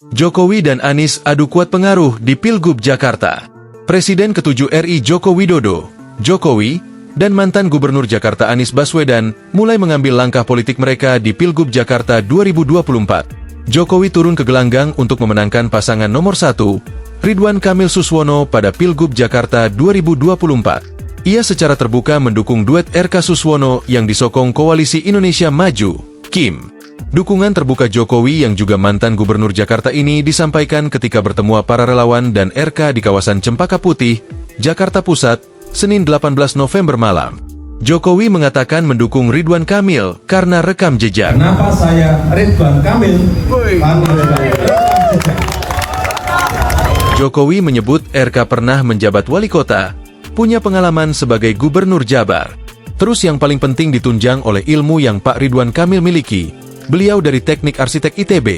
Jokowi dan Anies adu kuat pengaruh di Pilgub Jakarta. Presiden ke-7 RI Joko Widodo, Jokowi, dan mantan Gubernur Jakarta Anies Baswedan mulai mengambil langkah politik mereka di Pilgub Jakarta 2024. Jokowi turun ke gelanggang untuk memenangkan pasangan nomor 1, Ridwan Kamil Suswono pada Pilgub Jakarta 2024. Ia secara terbuka mendukung duet RK Suswono yang disokong Koalisi Indonesia Maju, KIM. Dukungan terbuka Jokowi yang juga mantan Gubernur Jakarta ini disampaikan ketika bertemu para relawan dan RK di kawasan Cempaka Putih, Jakarta Pusat, Senin 18 November malam. Jokowi mengatakan mendukung Ridwan Kamil karena rekam jejak. Kenapa saya Ridwan Kamil? Jokowi menyebut RK pernah menjabat wali kota, punya pengalaman sebagai Gubernur Jabar. Terus yang paling penting ditunjang oleh ilmu yang Pak Ridwan Kamil miliki. Beliau dari Teknik Arsitek ITB,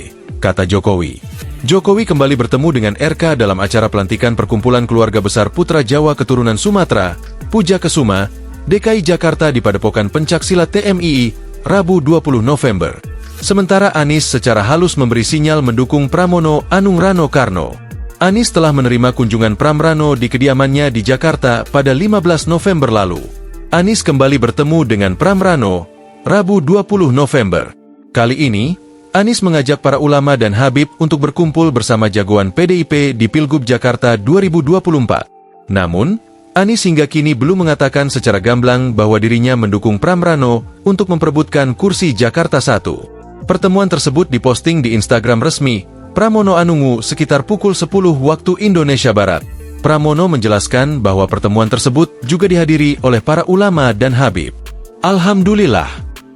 kata Jokowi. Jokowi kembali bertemu dengan RK dalam acara pelantikan Perkumpulan Keluarga Besar Putra Jawa Keturunan Sumatera, Puja Kesuma, DKI Jakarta di Padepokan Pencaksilat TMII, Rabu 20 November. Sementara Anies secara halus memberi sinyal mendukung Pramono Anung Rano Karno. Anies telah menerima kunjungan Pram Rano di kediamannya di Jakarta pada 15 November lalu. Anies kembali bertemu dengan Pram Rano, Rabu 20 November. Kali ini, Anies mengajak para ulama dan Habib untuk berkumpul bersama jagoan PDIP di Pilgub Jakarta 2024. Namun, Anies hingga kini belum mengatakan secara gamblang bahwa dirinya mendukung Pram Rano untuk memperebutkan kursi Jakarta 1. Pertemuan tersebut diposting di Instagram resmi Pramono Anungu sekitar pukul 10 waktu Indonesia Barat. Pramono menjelaskan bahwa pertemuan tersebut juga dihadiri oleh para ulama dan Habib. Alhamdulillah,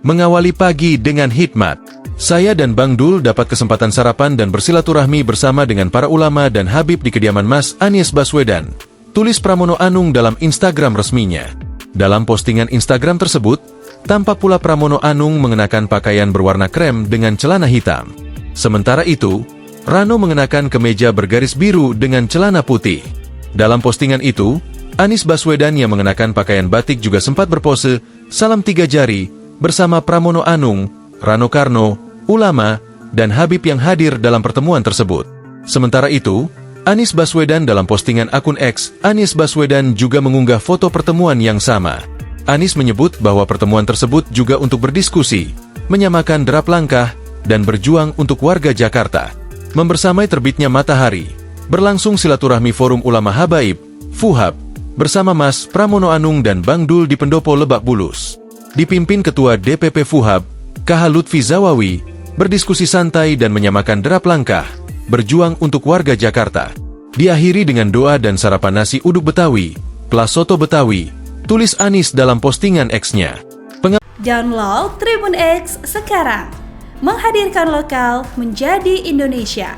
mengawali pagi dengan hikmat. Saya dan Bang Dul dapat kesempatan sarapan dan bersilaturahmi bersama dengan para ulama dan Habib di kediaman Mas Anies Baswedan, tulis Pramono Anung dalam Instagram resminya. Dalam postingan Instagram tersebut, tampak pula Pramono Anung mengenakan pakaian berwarna krem dengan celana hitam. Sementara itu, Rano mengenakan kemeja bergaris biru dengan celana putih. Dalam postingan itu, Anies Baswedan yang mengenakan pakaian batik juga sempat berpose salam 3 jari bersama Pramono Anung, Rano Karno, ulama, dan Habib yang hadir dalam pertemuan tersebut. Sementara itu, Anies Baswedan dalam postingan akun X, Anies Baswedan juga mengunggah foto pertemuan yang sama. Anies menyebut bahwa pertemuan tersebut juga untuk berdiskusi, menyamakan derap langkah, dan berjuang untuk warga Jakarta. Membersamai terbitnya matahari, berlangsung silaturahmi Forum Ulama Habaib, FUHAB, bersama Mas Pramono Anung dan Bang Dul di Pendopo Lebak Bulus. Dipimpin Ketua DPP FUHAB, KH Lutfi Zawawi, berdiskusi santai dan menyamakan derap langkah, berjuang untuk warga Jakarta. Diakhiri dengan doa dan sarapan nasi uduk Betawi, plus soto Betawi, tulis Anies dalam postingan X-nya. Download Tribun X sekarang, menghadirkan lokal menjadi Indonesia.